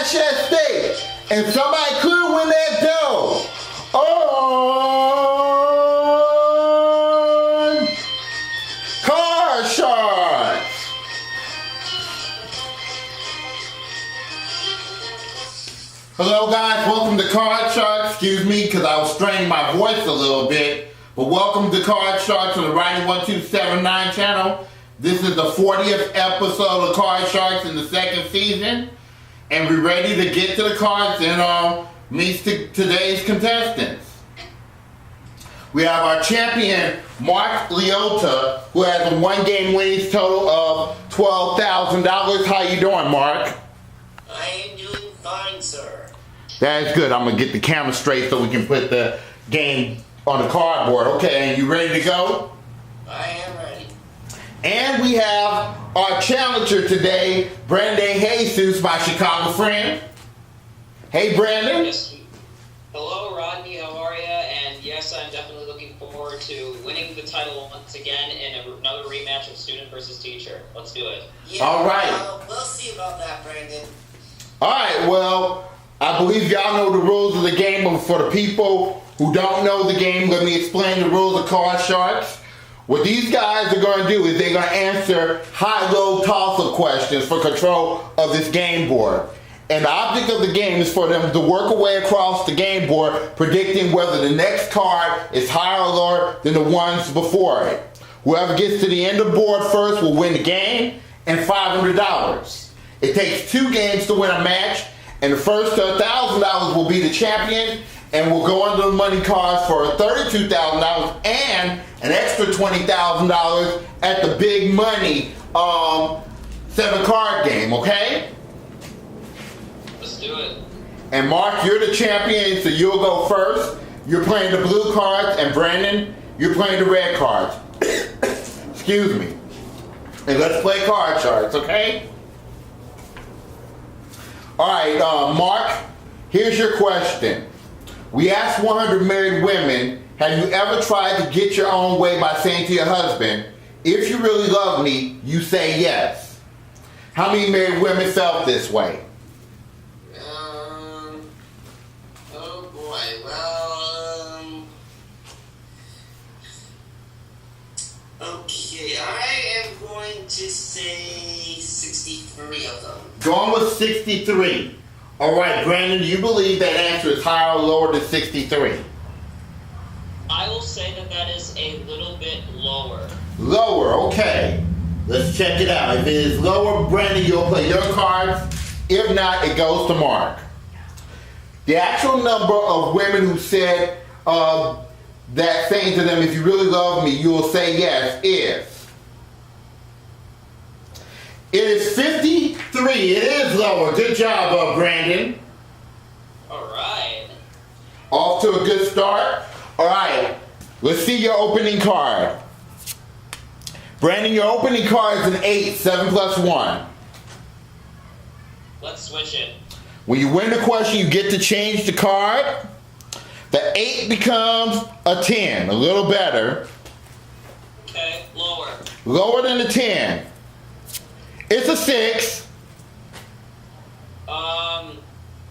cash at stake, and somebody could win that dough on Card Sharks. Hello guys, welcome to Card Sharks. Excuse me because I was straining my voice a little bit. But welcome to Card Sharks on the Writing 1279 channel. This is the 40th episode of Card Sharks in the second season. And we're ready to get to the cards and meet today's contestants. We have our champion, Mark Liotta, who has a one-game winnings total of $12,000. How you doing, Mark? I am doing fine, sir. That's good. I'm going to get the camera straight so we can put the game on the cardboard. Okay, and you ready to go? I am ready. And we have our challenger today, Brandon Jesus, my Chicago friend. Hey, Brandon. Yes. Hello, Rodney. How are you? And yes, I'm definitely looking forward to winning the title once again in another rematch of student versus teacher. Let's do it. Yeah, all right. We'll see about that, Brandon. All right, well, I believe y'all know the rules of the game, but for the people who don't know the game, let me explain the rules of Card Sharks. What these guys are going to do is they're going to answer high-low toss-up questions for control of this game board. And the object of the game is for them to work away across the game board, predicting whether the next card is higher or lower than the ones before it. Whoever gets to the end of the board first will win the game and $500. It takes 2 games to win a match, and the first to $1,000 will be the champion, and we'll go under the money cards for $32,000 and an extra $20,000 at the big money 7-card game, okay? Let's do it. And Mark, you're the champion, so you'll go first. You're playing the blue cards, and Brandon, you're playing the red cards. Excuse me. And let's play Card Sharks, okay? All right, Mark, here's your question. We asked 100 married women, have you ever tried to get your own way by saying to your husband, if you really love me, you say yes? How many married women felt this way? Oh boy, well, okay, I am going to say 63 of them. Going with 63. All right, Brandon, do you believe that answer is higher or lower than 63? I will say that is a little bit lower. Lower, okay. Let's check it out. If it is lower, Brandon, you'll play your cards. If not, it goes to Mark. The actual number of women who said that saying to them, if you really love me, you will say yes, is. It is 53. It is lower. Good job, Brandon. All right. Off to a good start. All right. Let's see your opening card. Brandon, your opening card is an 8, 7 plus 1. Let's switch it. When you win the question, you get to change the card. The 8 becomes a 10. A little better. Okay, lower. Lower than the 10. It's a 6. I'm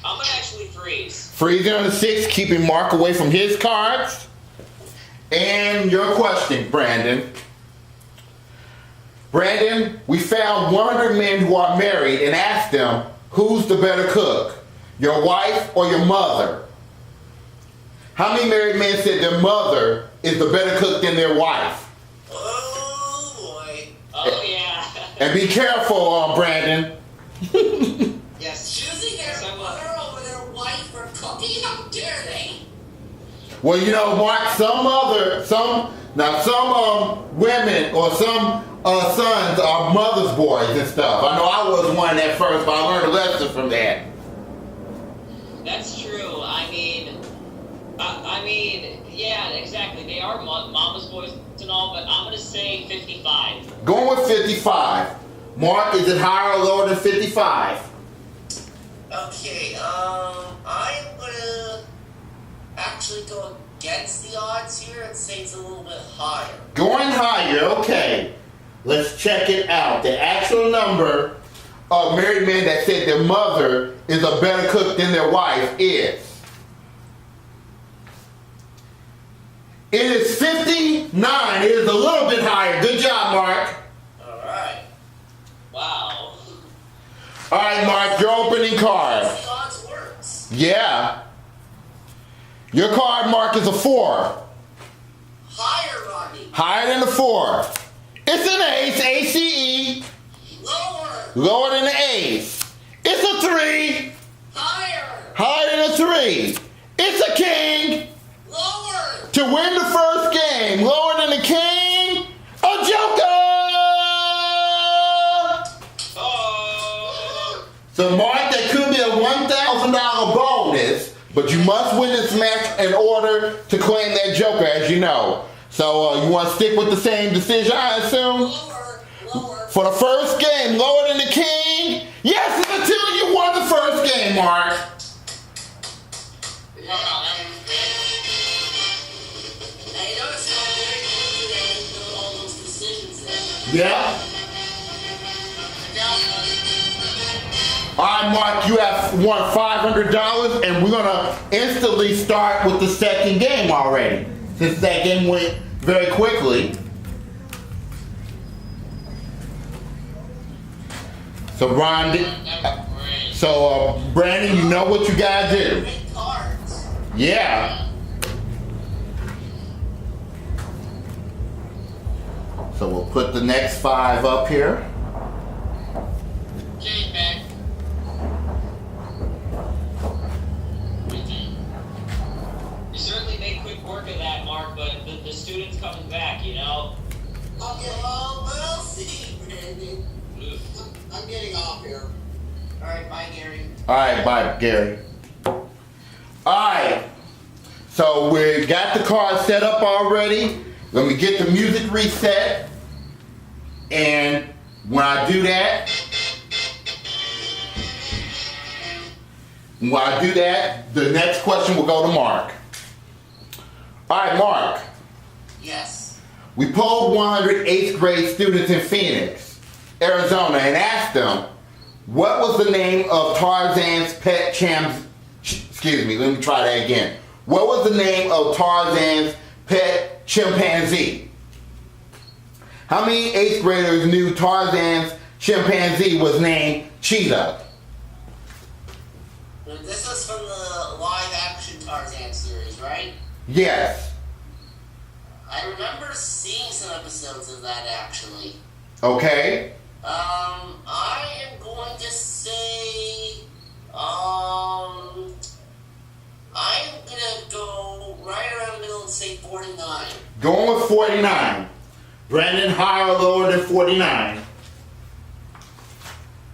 gonna actually freeze. Freezing on the 6, keeping Mark away from his cards. And your question, Brandon. Brandon, we found 100 men who are married and asked them, who's the better cook? Your wife or your mother? How many married men said their mother is the better cook than their wife? Oh boy. Oh yeah. And be careful, Brandon. Yes. Choosing their mother over their wife for cooking? How dare they? Well, you know, Mark, some women or some sons are mother's boys and stuff. I know I was one at first, but I learned a lesson from that. That's true. I mean, yeah, exactly. They are mama's boys and all, but I'm gonna say 55. Going with 55. Mark, is it higher or lower than 55? Okay, I am gonna actually go against the odds here and say it's a little bit higher. Going higher, okay. Let's check it out. The actual number of married men that said their mother is a better cook than their wife is? It is 59. It is a little bit higher. Good job, Mark. Alright. Wow. All right, Mark, your opening card. That's the odds works. Yeah. Your card, Mark, is a 4. Higher, Rodney. Higher than the 4. It's an ace, ACE. Lower. Lower than the ace. It's a 3. Higher. Higher than a 3. It's a king. Lower. To win the first game, lower than the king, a joker! Oh. So Mark, that could be a $1,000 bonus, but you must win this match in order to claim that joker, as you know. So you want to stick with the same decision, I assume? Lower. For the first game, lower than the king? Yes, it's a 2. You won the first game, Mark. I noticed how very quickly they all those decisions there. Yeah. All right, Mark, you have won $500, and we're going to instantly start with the second game already, since that game went very quickly. So, Brandon, you know what you got to do. Great cards. Yeah. So we'll put the next 5 up here. Jane back. You certainly made quick work of that, Mark, but the student's coming back, you know? Okay, well, we'll see, Brandon. I'm getting off here. Alright, bye, Gary. All right, bye, Gary. All right. So we got the card set up already. Let me get the music reset. And when I do that, the next question will go to Mark. All right, Mark. Yes. We polled 100 8th grade students in Phoenix, Arizona, and asked them, what was the name of Tarzan's pet Excuse me, let me try that again. What was the name of Tarzan's pet chimpanzee? How many 8th graders knew Tarzan's chimpanzee was named Cheetah? This is from the live-action Tarzan series, right? Yes. I remember seeing some episodes of that, actually. Okay. I am going to say, I'm gonna go right around the middle and say 49. Going with 49. Brandon, higher or lower than 49?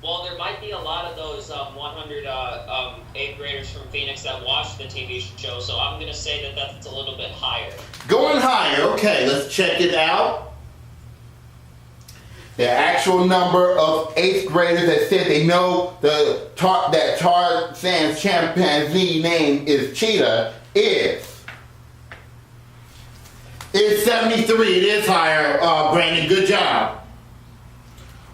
Well, there might be a lot of those 100 8th graders from Phoenix that watched the TV show, so I'm going to say that that's a little bit higher. Going higher. Okay, let's check it out. The actual number of 8th graders that said they know that Tarzan's chimpanzee name is Cheetah is 73. It is higher, Brandon. Good job.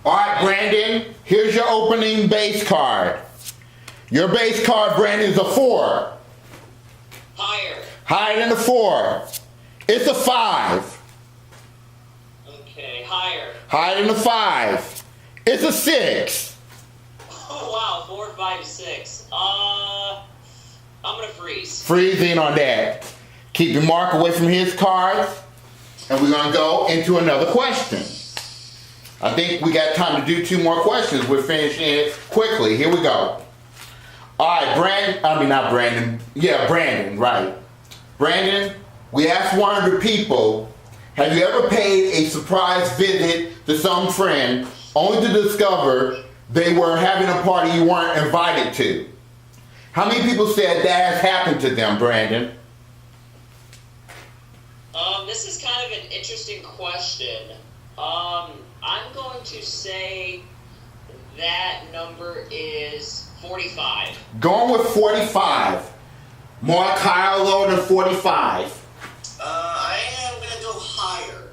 All right, Brandon, here's your opening base card. Your base card, Brandon, is a 4. Higher. Higher than a 4. It's a 5. Okay, higher. Higher than a 5. It's a 6. Oh, wow, 4, 5, 6. I'm going to freeze. Freezing on that. Keep your mark away from his cards. And we're going to go into another question. I think we got time to do 2 more questions. We're finishing it quickly. Here we go. All right, Brandon, right. Brandon, we asked 100 people, have you ever paid a surprise visit to some friend only to discover they were having a party you weren't invited to? How many people said that has happened to them, Brandon? This is kind of an interesting question. I'm going to say that number is 45. Going with 45. Mark, higher or lower than 45? I am going to go higher.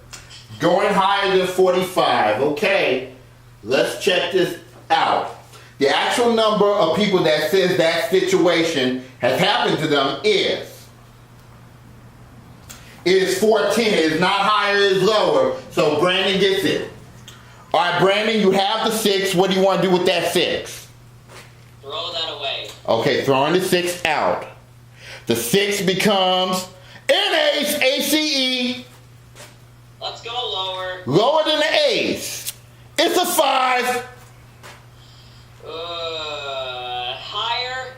Going higher than 45. Okay, let's check this out. The actual number of people that says that situation has happened to them is 14. It is not higher, it is lower. So Brandon gets it. All right, Brandon, you have the 6. What do you want to do with that 6? Throw that away. Okay, throwing the 6 out. The 6 becomes an ace, A-C-E. Let's go lower. Lower than the ace. It's a 5. Higher.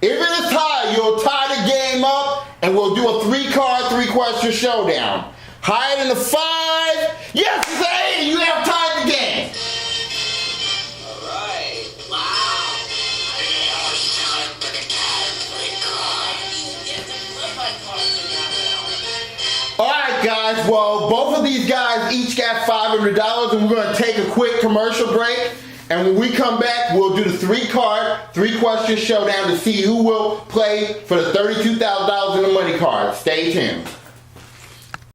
If it is high, you'll tie the game up and we'll do a 3-card, 3-question showdown. Higher than the 5. Yes, it's an 8. You have tied the game. Alright. Wow. Alright guys, well both of these guys each got $500 and we're going to take a quick commercial break. And when we come back, we'll do the 3-card, 3-question showdown to see who will play for the $32,000 in the money card. Stay tuned.